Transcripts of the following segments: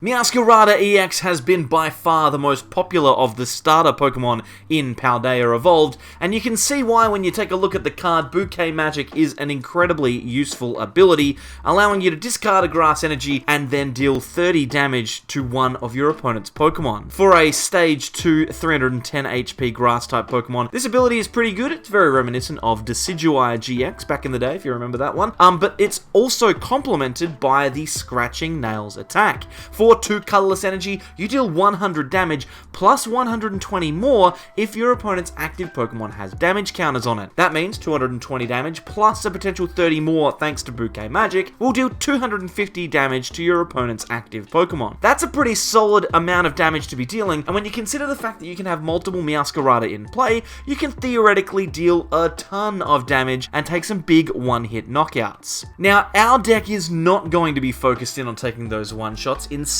Meowscarada EX has been by far the most popular of the starter Pokemon in Paldea Evolved, and you can see why when you take a look at the card. Bouquet Magic is an incredibly useful ability, allowing you to discard a grass energy and then deal 30 damage to one of your opponent's Pokemon. For a Stage 2 310 HP grass-type Pokemon, this ability is pretty good. It's very reminiscent of Decidueye GX back in the day, if you remember that one, but it's also complemented by the Scratching Nails attack. For 2 colorless energy, you deal 100 damage, plus 120 more if your opponent's active Pokemon has damage counters on it. That means 220 damage, plus a potential 30 more thanks to Bouquet Magic, will deal 250 damage to your opponent's active Pokemon. That's a pretty solid amount of damage to be dealing, and when you consider the fact that you can have multiple Meowscarada in play, you can theoretically deal a ton of damage and take some big one-hit knockouts. Now, our deck is not going to be focused in on taking those one-shots. Instead,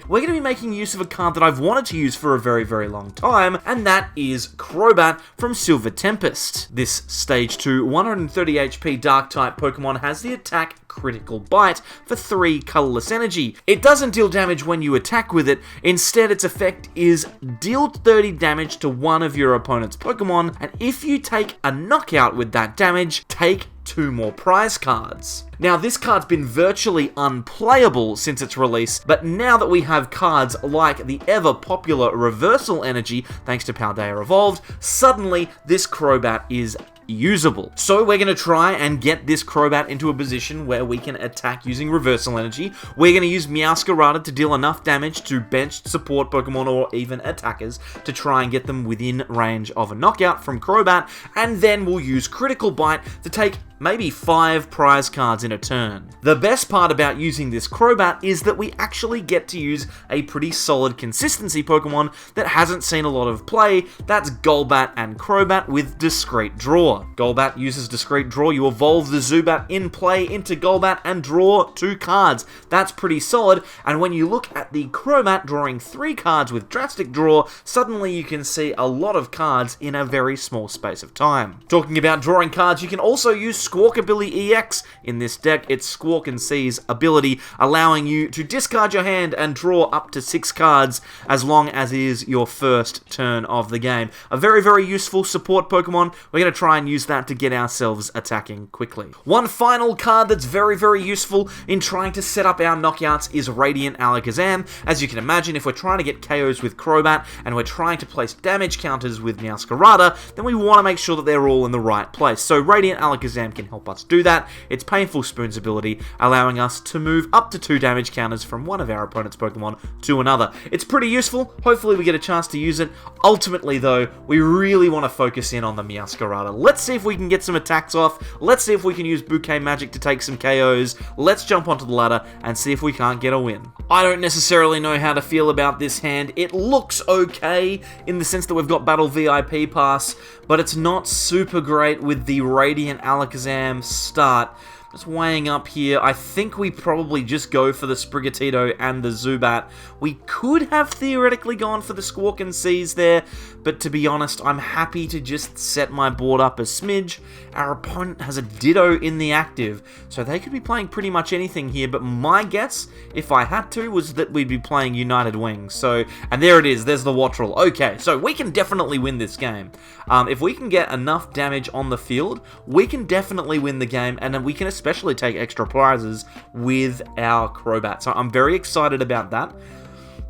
we're going to be making use of a card that I've wanted to use for a very, very long time, and that is Crobat from Silver Tempest. This Stage 2 130 HP Dark-type Pokemon has the attack Critical Bite for 3 colorless energy. It doesn't deal damage when you attack with it. Instead, its effect is deal 30 damage to one of your opponent's Pokemon, and if you take a knockout with that damage, take 2 more prize cards. Now, this card's been virtually unplayable since its release, but now that we have cards like the ever-popular Reversal Energy, thanks to Paldea Evolved, suddenly this Crobat is usable. So we're going to try and get this Crobat into a position where we can attack using Reversal Energy. We're going to use Meowscarada to deal enough damage to bench support Pokemon or even attackers to try and get them within range of a knockout from Crobat, and then we'll use Critical Bite to take maybe 5 prize cards in a turn. The best part about using this Crobat is that we actually get to use a pretty solid consistency Pokemon that hasn't seen a lot of play. That's Golbat and Crobat with Discreet Draw. Golbat uses Discreet Draw. You evolve the Zubat in play into Golbat and draw 2 cards. That's pretty solid, and when you look at the Crobat drawing 3 cards with Drastic Draw, suddenly you can see a lot of cards in a very small space of time. Talking about drawing cards, you can also use Squawkabilly EX in this deck. It's Squawk and C's ability, allowing you to discard your hand and draw up to 6 cards as long as it is your first turn of the game. A very, very useful support Pokemon. We're going to try and use that to get ourselves attacking quickly. One final card that's very, very useful in trying to set up our knockouts is Radiant Alakazam. As you can imagine, if we're trying to get KOs with Crobat and we're trying to place damage counters with Meowscarada, then we want to make sure that they're all in the right place. So Radiant Alakazam can help us do that. It's Painful Spoon's ability, allowing us to move up to 2 damage counters from one of our opponent's Pokemon to another. It's pretty useful. Hopefully we get a chance to use it. Ultimately though, we really want to focus in on the Meowscarada. Let's see if we can get some attacks off. Let's see if we can use Bouquet Magic to take some KOs. Let's jump onto the ladder and see if we can't get a win. I don't necessarily know how to feel about this hand. It looks okay in the sense that we've got Battle VIP Pass, but it's not super great with the Radiant Alakazam start. Just weighing up here, I think we probably just go for the Sprigatito and the Zubat. We could have theoretically gone for the Squawk and C's there, but to be honest, I'm happy to just set my board up a smidge. Our opponent has a Ditto in the active, so they could be playing pretty much anything here, but my guess, if I had to, was that we'd be playing United Wings. So, and there it is, there's the Wattrel. Okay, so we can definitely win this game. If we can get enough damage on the field, we can definitely win the game, and then we can especially take extra prizes with our Crobat. So I'm very excited about that.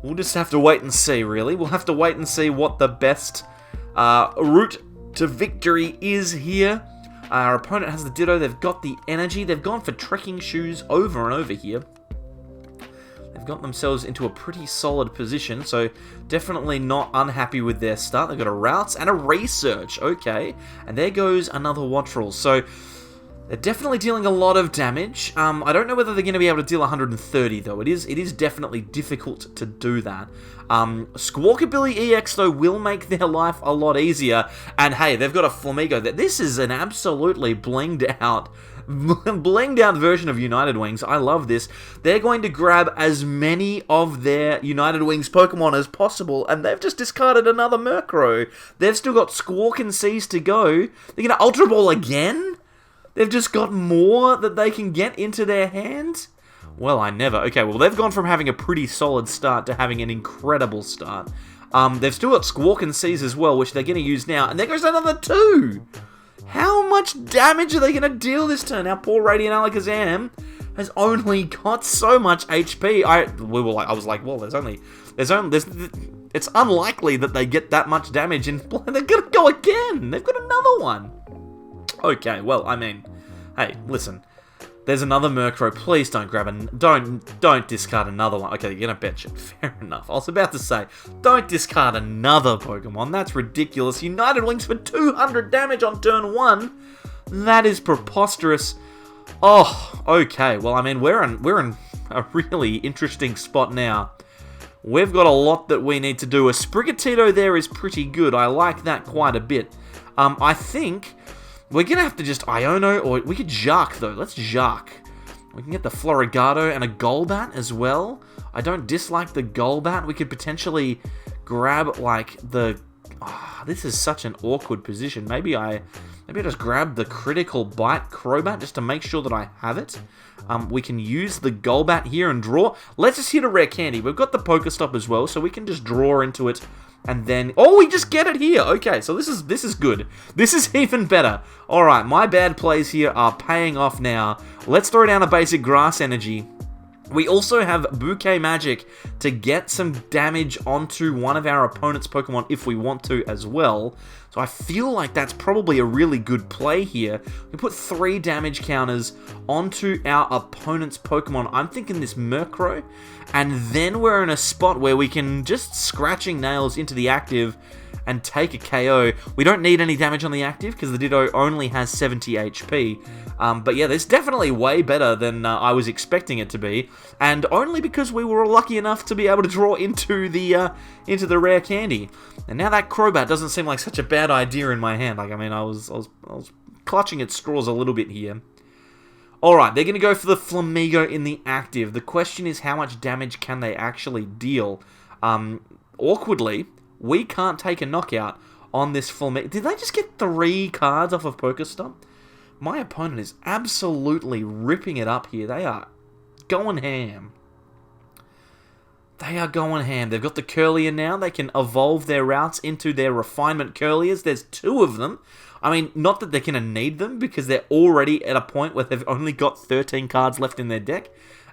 We'll just have to wait and see, really. We'll have to wait and see what the best route to victory is here. Our opponent has the Ditto. They've got the energy. They've gone for trekking shoes over and over here. They've got themselves into a pretty solid position, so definitely not unhappy with their start. They've got a Routes and a Research. Okay, and there goes another Wattrel. So they're definitely dealing a lot of damage. I don't know whether they're going to be able to deal 130, though. It is definitely difficult to do that. Squawkabilly EX, though, will make their life a lot easier. And hey, they've got a Flamigo. This is an absolutely blinged out version of United Wings. I love this. They're going to grab as many of their United Wings Pokemon as possible, and they've just discarded another Murkrow. They've still got Squawk and C's to go. They're going to Ultra Ball again? They've just got more that they can get into their hands? Well, I never. Okay, well, they've gone from having a pretty solid start to having an incredible start. They've still got Squawk and Seize as well, which they're going to use now. And there goes another 2! How much damage are they going to deal this turn? Our poor Radiant Alakazam has only got so much HP. I was like, well, it's unlikely that they get that much damage, and they're going to go again. They've got another one. Okay, well, I mean, hey, listen. There's another Murkrow. Please don't grab don't discard another one. Okay, you're gonna bet you. Fair enough. I was about to say, don't discard another Pokemon. That's ridiculous. United Wings for 200 damage on turn 1. That is preposterous. Oh, okay. Well, I mean, we're in a really interesting spot now. We've got a lot that we need to do. A Sprigatito there is pretty good. I like that quite a bit. I think we're going to have to just Iono, or we could Jacq, though. Let's Jacq. We can get the Floragato and a Golbat as well. I don't dislike the Golbat. We could potentially grab, like, the... Oh, this is such an awkward position. Maybe I just grab the Critical Bite Crobat just to make sure that I have it. We can use the Golbat here and draw. Let's just hit a Rare Candy. We've got the Pokestop as well, so we can just draw into it. And then, oh, we just get it here. Okay, so this is good. This is even better. All right, my bad plays here are paying off now. Let's throw down a basic Grass Energy. We also have Bouquet Magic to get some damage onto one of our opponent's Pokemon if we want to as well. So I feel like that's probably a really good play here. We put 3 damage counters onto our opponent's Pokemon. I'm thinking this Murkrow. And then we're in a spot where we can just scratching nails into the active and take a KO. We don't need any damage on the active because the Ditto only has 70 HP. But yeah, this is definitely way better than I was expecting it to be. And only because we were lucky enough to be able to draw into the Rare Candy. And now that Crobat doesn't seem like such a bad idea in my hand. Like, I mean, I was clutching at straws a little bit here. Alright, they're going to go for the Flamigo in the active. The question is, how much damage can they actually deal? Awkwardly, we can't take a knockout on this Flamigo. Did they just get 3 cards off of Pokestop? My opponent is absolutely ripping it up here. They are going ham. They are going ham. They've got the Curlier now. They can evolve their routes into their Refinement Curliers. There's 2 of them. I mean, not that they're going to need them, because they're already at a point where they've only got 13 cards left in their deck.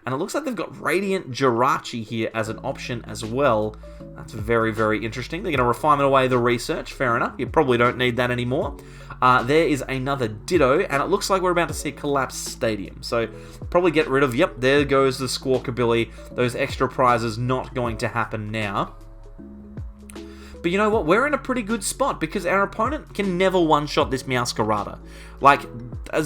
And it looks like they've got Radiant Jirachi here as an option as well. That's very, very interesting. They're going to refine away the research. Fair enough. You probably don't need that anymore. There is another Ditto, and it looks like we're about to see Collapse Stadium. So, probably get rid of... Yep, there goes the Squawkabilly. Those extra prizes not going to happen now. But you know what? We're in a pretty good spot because our opponent can never one-shot this Meowscarada. Like,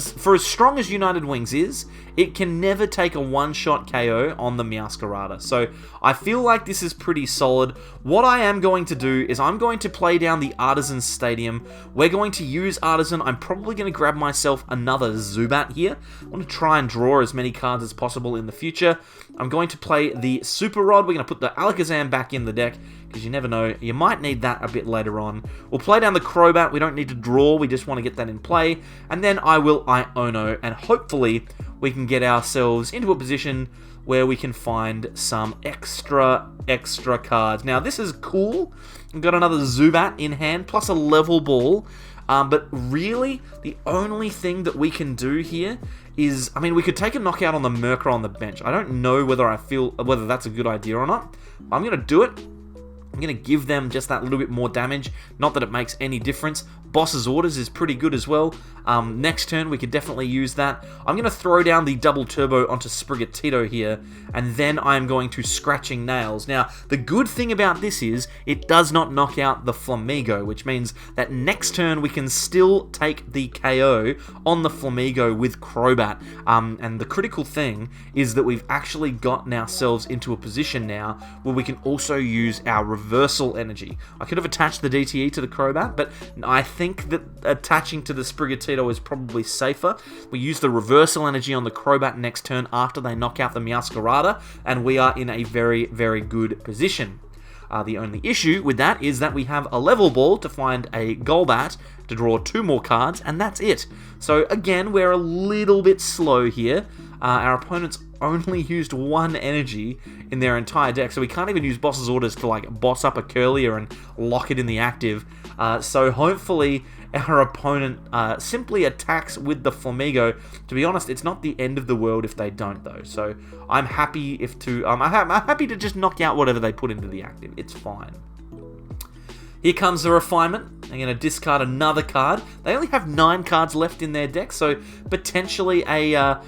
for as strong as United Wings is, it can never take a one-shot KO on the Meowscarada. So I feel like this is pretty solid. What I am going to do is I'm going to play down the Artazon Stadium. We're going to use Artazon. I'm probably going to grab myself another Zubat here. I want to try and draw as many cards as possible in the future. I'm going to play the Super Rod. We're going to put the Alakazam back in the deck, because you never know, you might need that a bit later on. We'll play down the Crobat. We don't need to draw, we just want to get that in play. And then I will Iono, and hopefully we can get ourselves into a position where we can find some extra cards. Now, this is cool. We've got another Zubat in hand, plus a Level Ball. But really, the only thing that we can do here is, I mean, we could take a knockout on the Murkrow on the bench. I don't know whether that's a good idea or not. I'm going to do it. I'm going to give them just that little bit more damage. Not that it makes any difference. Boss's Orders is pretty good as well. Next turn, we could definitely use that. I'm going to throw down the Double Turbo onto Sprigatito here, and then I'm going to Scratching Nails. Now, the good thing about this is it does not knock out the Flamigo, which means that next turn we can still take the KO on the Flamigo with Crobat. And the critical thing is that we've actually gotten ourselves into a position now where we can also use our Reversal Energy. I could have attached the DTE to the Crobat, but I think that attaching to the Sprigatito is probably safer. We use the Reversal Energy on the Crobat next turn after they knock out the Meowscarada, and we are in a very, very good position. The only issue with that is that we have a Level Ball to find a Golbat to draw 2 more cards, and that's it. So again, we're a little bit slow here. Our opponent's only used 1 energy in their entire deck, so we can't even use boss's orders to like boss up a Curlier and lock it in the active. So hopefully our opponent simply attacks with the Flamigo. To be honest, it's not the end of the world if they don't, though. So I'm happy I'm happy to just knock out whatever they put into the active. It's fine. Here comes the refinement. I'm going to discard another card. They only have 9 cards left in their deck, so potentially a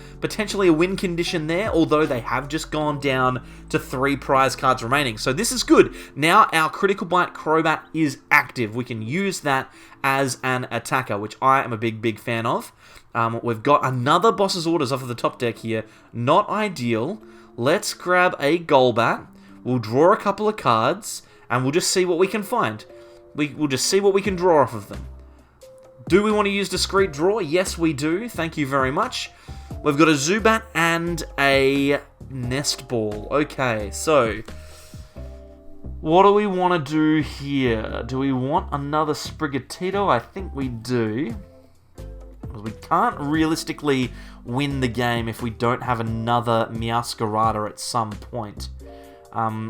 win condition there, although they have just gone down to 3 prize cards remaining. So this is good. Now our Critical Bite Crobat is active. We can use that as an attacker, which I am a big fan of. We've got another Boss's Orders off of the top deck here. Not ideal. Let's grab a Golbat. We'll draw a couple of cards, and we'll just see what we can find. We'll just see what we can draw off of them. Do we want to use Discreet Draw? Yes, we do. Thank you very much. We've got a Zubat and a Nest Ball. Okay, so what do we want to do here? Do we want another Sprigatito? I think we do. Because we can't realistically win the game if we don't have another Meowscarada at some point.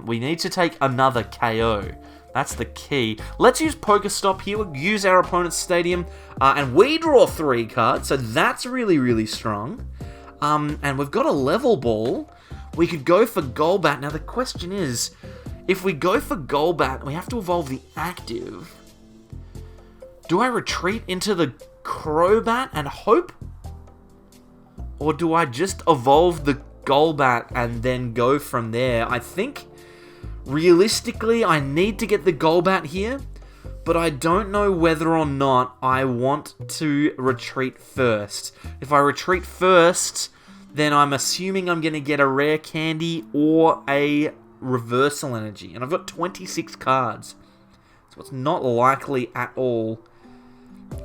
We need to take another KO. That's the key. Let's use Pokestop here. We'll use our opponent's stadium. And we draw 3 cards, so that's really strong. And we've got a Level Ball. We could go for Golbat. Now the question is, if we go for Golbat, we have to evolve the active. Do I retreat into the Crobat and hope? Or do I just evolve the Golbat and then go from there? I think realistically I need to get the Golbat here, but I don't know whether or not I want to retreat first. If I retreat first, then I'm assuming I'm going to get a Rare Candy or a Reversal Energy, and I've got 26 cards, so it's not likely at all.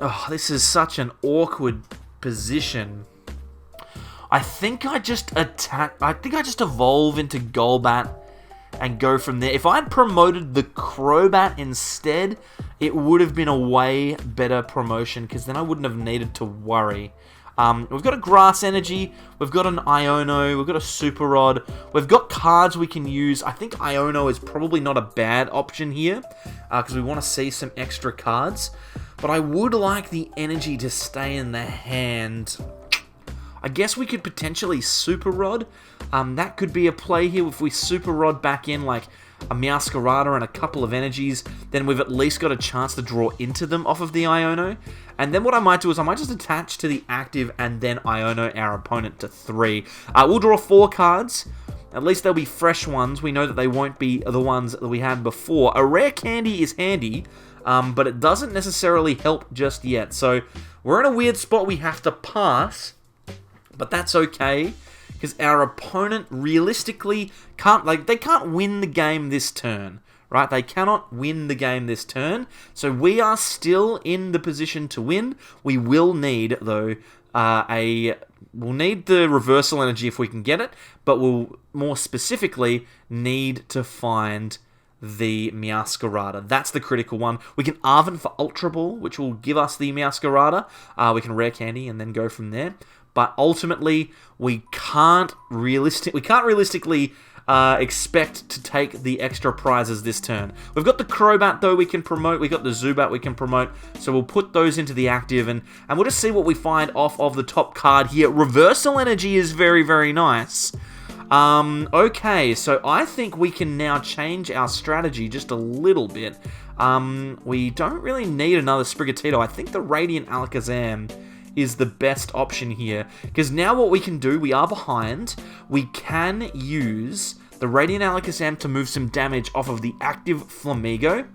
Oh, this is such an awkward position. I think I just evolve into Golbat and go from there. If I'd promoted the Crobat instead, it would have been a way better promotion, because then I wouldn't have needed to worry. We've got a Grass Energy, we've got an Iono, we've got a Super Rod, we've got cards we can use. I think Iono is probably not a bad option here, because we want to see some extra cards. But I would like the energy to stay in the hand. I guess we could potentially Super Rod. That could be a play here. If we Super Rod back in like a Meowscarada and a couple of energies, then we've at least got a chance to draw into them off of the Iono. And then what I might do is I might just attach to the active and then Iono our opponent to 3. We'll draw 4 cards. At least they'll be fresh ones. We know that they won't be the ones that we had before. A Rare Candy is handy, but it doesn't necessarily help just yet. So we're in a weird spot we have to pass. But that's okay, because our opponent realistically they can't win the game this turn, right? They cannot win the game this turn, so we are still in the position to win. We will need, though, we'll need the Reversal Energy if we can get it, but we'll more specifically need to find the Meowscarada. That's the critical one. We can Arven for Ultra Ball, which will give us the Meowscarada. We can Rare Candy and then go from there. But ultimately, we can't realistically expect to take the extra prizes this turn. We've got the Crobat, though, we can promote. We've got the Zubat we can promote. So we'll put those into the active, and we'll just see what we find off of the top card here. Reversal Energy is very nice. Okay, so I think we can now change our strategy just a little bit. We don't really need another Sprigatito. I think the Radiant Alakazam is the best option here, because now what we can do, we are behind, we can use the Radiant Alakazam to move some damage off of the active Flamigo.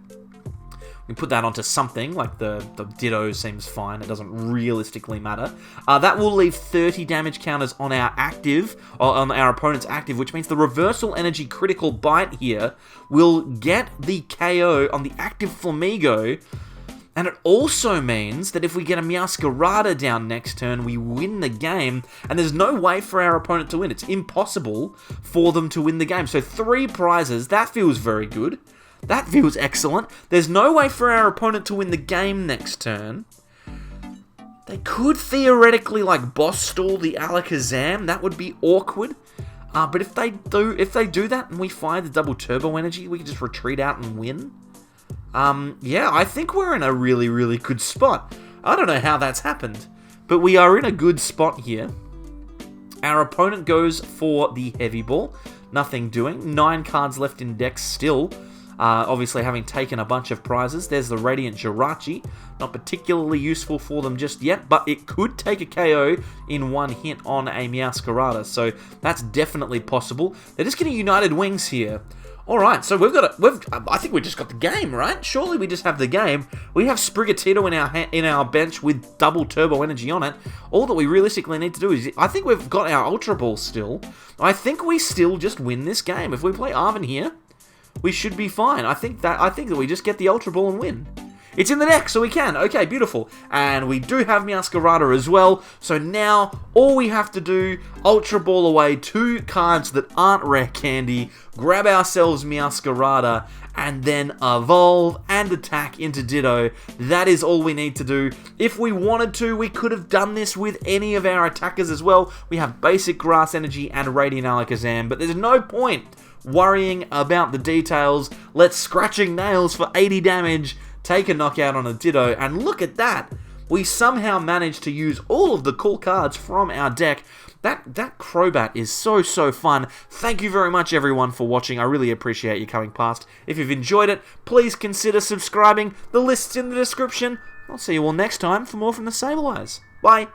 We put that onto something, like the Ditto seems fine, it doesn't realistically matter. That will leave 30 damage counters on our active, or on our opponent's active, which means the Reversal Energy Critical Bite here will get the KO on the active Flamigo. And it also means that if we get a Meowscarada down next turn, we win the game, and there's no way for our opponent to win. It's impossible for them to win the game. So 3 prizes, that feels very good. That feels excellent. There's no way for our opponent to win the game next turn. They could theoretically, like, boss stall the Alakazam. That would be awkward. But if they do that and we fire the double turbo energy, we can just retreat out and win. Yeah, I think we're in a really, really good spot. I don't know how that's happened, but we are in a good spot here. Our opponent goes for the heavy ball. Nothing doing. 9 cards left in deck still. Obviously having taken a bunch of prizes. There's the Radiant Jirachi. Not particularly useful for them just yet, but it could take a KO in one hit on a Meowscarada, so that's definitely possible. They're just getting United Wings here. Alright, so I think we just got the game, right? Surely we just have the game. We have Sprigatito in our bench with double turbo energy on it. All that we realistically need to do is, I think we've got our Ultra Ball still. I think we still just win this game. If we play Arven here, we should be fine. I think that we just get the Ultra Ball and win. It's in the deck, so we can. Okay, beautiful. And we do have Meowscarada as well. So now, all we have to do, Ultra Ball away 2 cards that aren't Rare Candy, grab ourselves Meowscarada, and then evolve and attack into Ditto. That is all we need to do. If we wanted to, we could have done this with any of our attackers as well. We have Basic Grass Energy and Radiant Alakazam, but there's no point worrying about the details. Let's Scratching Nails for 80 damage, take a knockout on a Ditto, and look at that! We somehow managed to use all of the cool cards from our deck. That Crobat is so fun. Thank you very much everyone for watching. I really appreciate you coming past. If you've enjoyed it, please consider subscribing. The list's in the description. I'll see you all next time for more from the Sableyes. Bye!